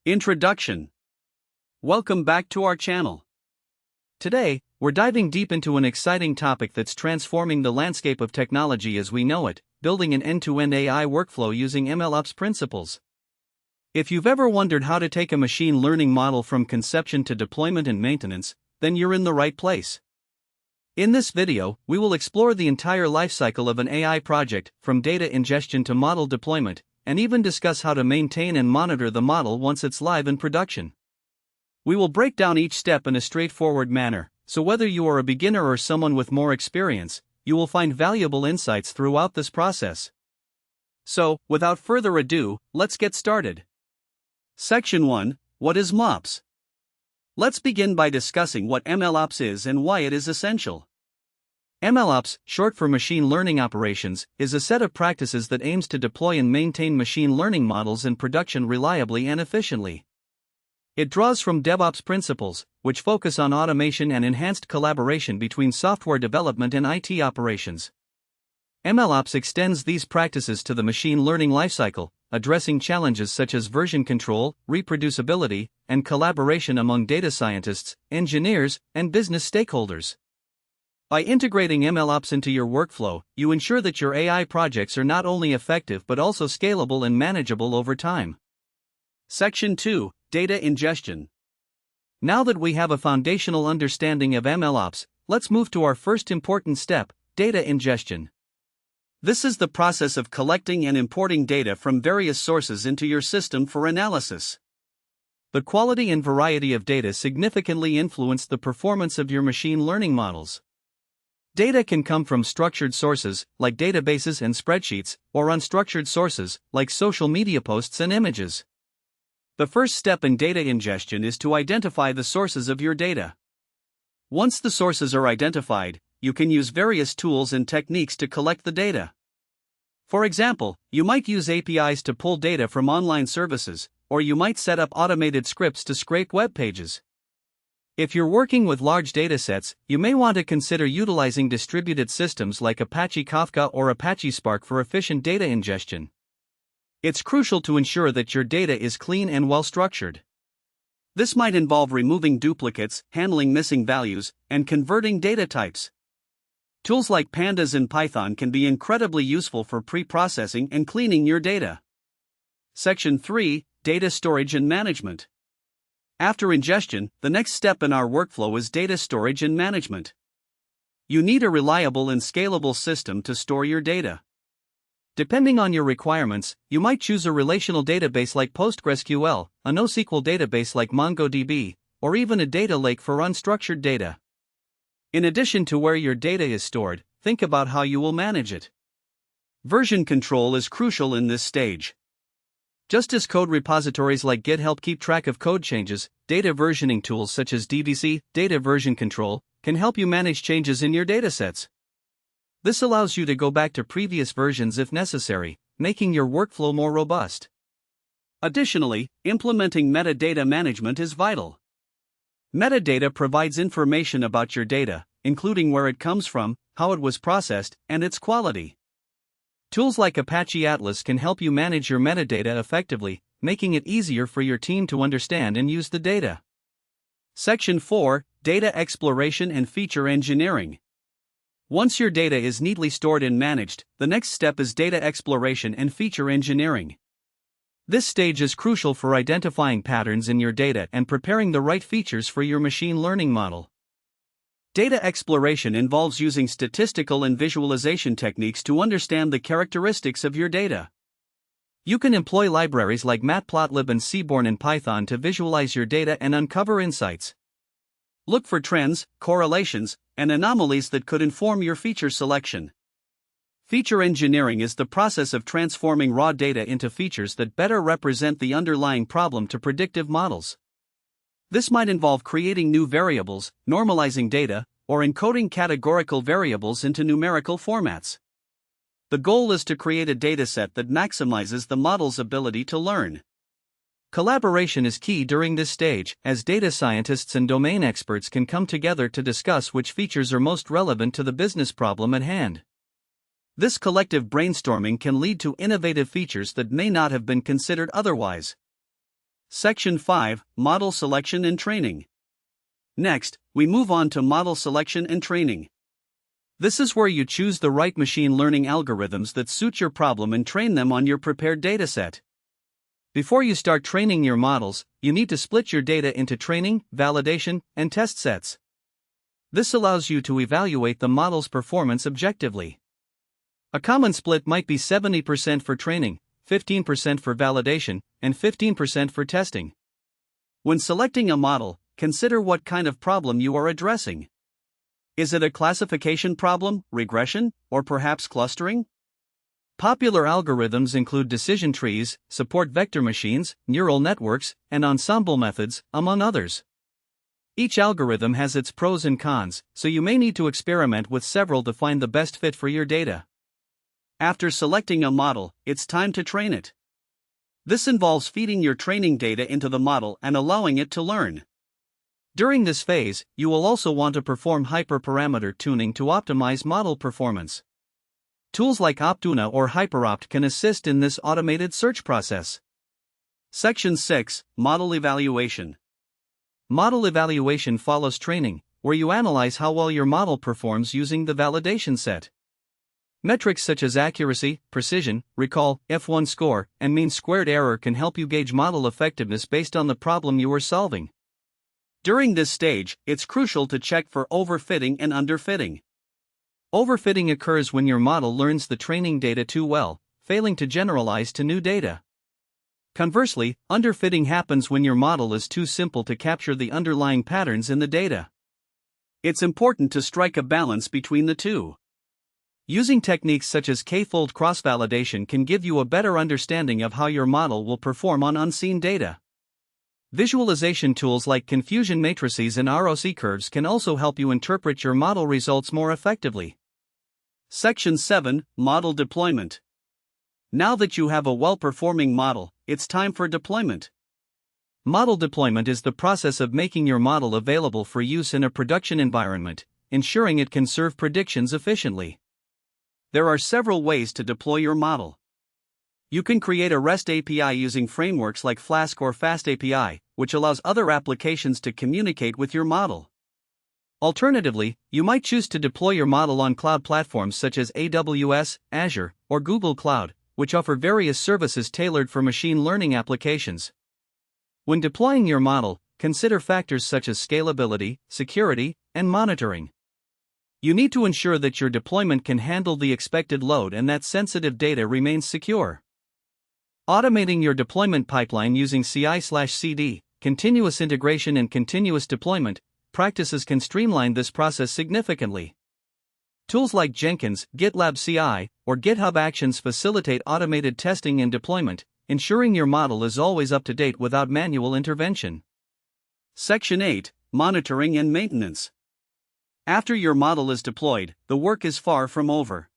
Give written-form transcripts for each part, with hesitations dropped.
Introduction. Welcome back to our channel. Today, we're diving deep into an exciting topic that's transforming the landscape of technology as we know it, building an end-to-end AI workflow using MLOps principles. If you've ever wondered how to take a machine learning model from conception to deployment and maintenance, then you're in the right place. In this video, we will explore the entire lifecycle of an AI project, from data ingestion to model deployment, and even discuss how to maintain and monitor the model once it's live in production. We will break down each step in a straightforward manner, so whether you are a beginner or someone with more experience, you will find valuable insights throughout this process. So, without further ado, let's get started. Section 1. What is MLOps? Let's begin by discussing what MLOps is and why it is essential. MLOps, short for Machine Learning Operations, is a set of practices that aims to deploy and maintain machine learning models in production reliably and efficiently. It draws from DevOps principles, which focus on automation and enhanced collaboration between software development and IT operations. MLOps extends these practices to the machine learning lifecycle, addressing challenges such as version control, reproducibility, and collaboration among data scientists, engineers, and business stakeholders. By integrating MLOps into your workflow, you ensure that your AI projects are not only effective but also scalable and manageable over time. Section 2. Data Ingestion. Now that we have a foundational understanding of MLOps, let's move to our first important step, data ingestion. This is the process of collecting and importing data from various sources into your system for analysis. The quality and variety of data significantly influence the performance of your machine learning models. Data can come from structured sources, like databases and spreadsheets, or unstructured sources, like social media posts and images. The first step in data ingestion is to identify the sources of your data. Once the sources are identified, you can use various tools and techniques to collect the data. For example, you might use APIs to pull data from online services, or you might set up automated scripts to scrape web pages. If you're working with large datasets, you may want to consider utilizing distributed systems like Apache Kafka or Apache Spark for efficient data ingestion. It's crucial to ensure that your data is clean and well-structured. This might involve removing duplicates, handling missing values, and converting data types. Tools like Pandas and Python can be incredibly useful for pre-processing and cleaning your data. Section 3. Data Storage and Management. After ingestion, the next step in our workflow is data storage and management. You need a reliable and scalable system to store your data. Depending on your requirements, you might choose a relational database like PostgreSQL, a NoSQL database like MongoDB, or even a data lake for unstructured data. In addition to where your data is stored, think about how you will manage it. Version control is crucial in this stage. Just as code repositories like Git help keep track of code changes, data versioning tools such as DVC, Data Version Control, can help you manage changes in your datasets. This allows you to go back to previous versions if necessary, making your workflow more robust. Additionally, implementing metadata management is vital. Metadata provides information about your data, including where it comes from, how it was processed, and its quality. Tools like Apache Atlas can help you manage your metadata effectively, making it easier for your team to understand and use the data. Section 4. Data Exploration and Feature Engineering. Once your data is neatly stored and managed, the next step is data exploration and feature engineering. This stage is crucial for identifying patterns in your data and preparing the right features for your machine learning model. Data exploration involves using statistical and visualization techniques to understand the characteristics of your data. You can employ libraries like Matplotlib and Seaborn in Python to visualize your data and uncover insights. Look for trends, correlations, and anomalies that could inform your feature selection. Feature engineering is the process of transforming raw data into features that better represent the underlying problem to predictive models. This might involve creating new variables, normalizing data, or encoding categorical variables into numerical formats. The goal is to create a dataset that maximizes the model's ability to learn. Collaboration is key during this stage, as data scientists and domain experts can come together to discuss which features are most relevant to the business problem at hand. This collective brainstorming can lead to innovative features that may not have been considered otherwise. Section 5, Model Selection and Training. Next, we move on to model selection and training. This is where you choose the right machine learning algorithms that suit your problem and train them on your prepared dataset. Before you start training your models, you need to split your data into training, validation, and test sets. This allows you to evaluate the model's performance objectively. A common split might be 70% for training, 15% for validation, and 15% for testing. When selecting a model, consider what kind of problem you are addressing. Is it a classification problem, regression, or perhaps clustering? Popular algorithms include decision trees, support vector machines, neural networks, and ensemble methods, among others. Each algorithm has its pros and cons, so you may need to experiment with several to find the best fit for your data. After selecting a model, it's time to train it. This involves feeding your training data into the model and allowing it to learn. During this phase, you will also want to perform hyperparameter tuning to optimize model performance. Tools like Optuna or HyperOpt can assist in this automated search process. Section 6, Model Evaluation. Model evaluation follows training, where you analyze how well your model performs using the validation set. Metrics such as accuracy, precision, recall, F1 score, and mean squared error can help you gauge model effectiveness based on the problem you are solving. During this stage, it's crucial to check for overfitting and underfitting. Overfitting occurs when your model learns the training data too well, failing to generalize to new data. Conversely, underfitting happens when your model is too simple to capture the underlying patterns in the data. It's important to strike a balance between the two. Using techniques such as k-fold cross-validation can give you a better understanding of how your model will perform on unseen data. Visualization tools like confusion matrices and ROC curves can also help you interpret your model results more effectively. Section 7, Model Deployment. Now that you have a well-performing model, it's time for deployment. Model deployment is the process of making your model available for use in a production environment, ensuring it can serve predictions efficiently. There are several ways to deploy your model. You can create a REST API using frameworks like Flask or FastAPI, which allows other applications to communicate with your model. Alternatively, you might choose to deploy your model on cloud platforms such as AWS, Azure, or Google Cloud, which offer various services tailored for machine learning applications. When deploying your model, consider factors such as scalability, security, and monitoring. You need to ensure that your deployment can handle the expected load and that sensitive data remains secure. Automating your deployment pipeline using CI/CD, continuous integration and continuous deployment practices can streamline this process significantly. Tools like Jenkins, GitLab CI, or GitHub Actions facilitate automated testing and deployment, ensuring your model is always up to date without manual intervention. Section 8, Monitoring and Maintenance. After your model is deployed, the work is far from over.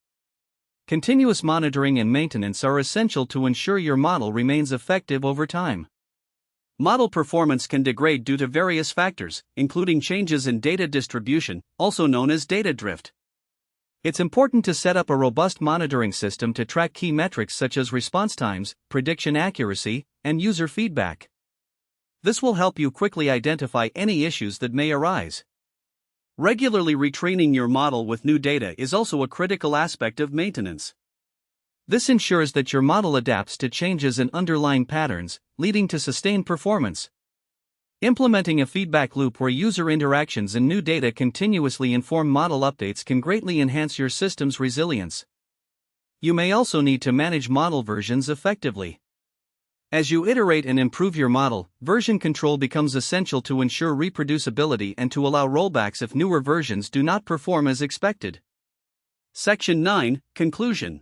Continuous monitoring and maintenance are essential to ensure your model remains effective over time. Model performance can degrade due to various factors, including changes in data distribution, also known as data drift. It's important to set up a robust monitoring system to track key metrics such as response times, prediction accuracy, and user feedback. This will help you quickly identify any issues that may arise. Regularly retraining your model with new data is also a critical aspect of maintenance. This ensures that your model adapts to changes in underlying patterns, leading to sustained performance. Implementing a feedback loop where user interactions and new data continuously inform model updates can greatly enhance your system's resilience. You may also need to manage model versions effectively. As you iterate and improve your model, version control becomes essential to ensure reproducibility and to allow rollbacks if newer versions do not perform as expected. Section 9, Conclusion.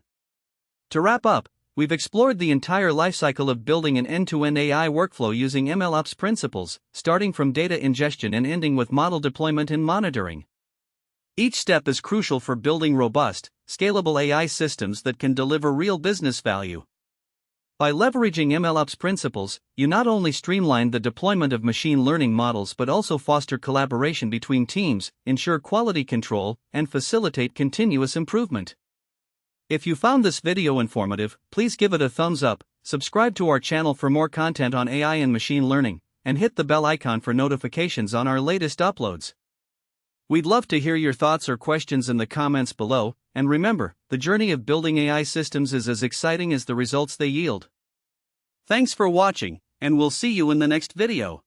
To wrap up, we've explored the entire lifecycle of building an end-to-end AI workflow using MLOps principles, starting from data ingestion and ending with model deployment and monitoring. Each step is crucial for building robust, scalable AI systems that can deliver real business value. By leveraging MLOps principles, you not only streamline the deployment of machine learning models but also foster collaboration between teams, ensure quality control, and facilitate continuous improvement. If you found this video informative, please give it a thumbs up, subscribe to our channel for more content on AI and machine learning, and hit the bell icon for notifications on our latest uploads. We'd love to hear your thoughts or questions in the comments below, and remember, the journey of building AI systems is as exciting as the results they yield. Thanks for watching, and we'll see you in the next video.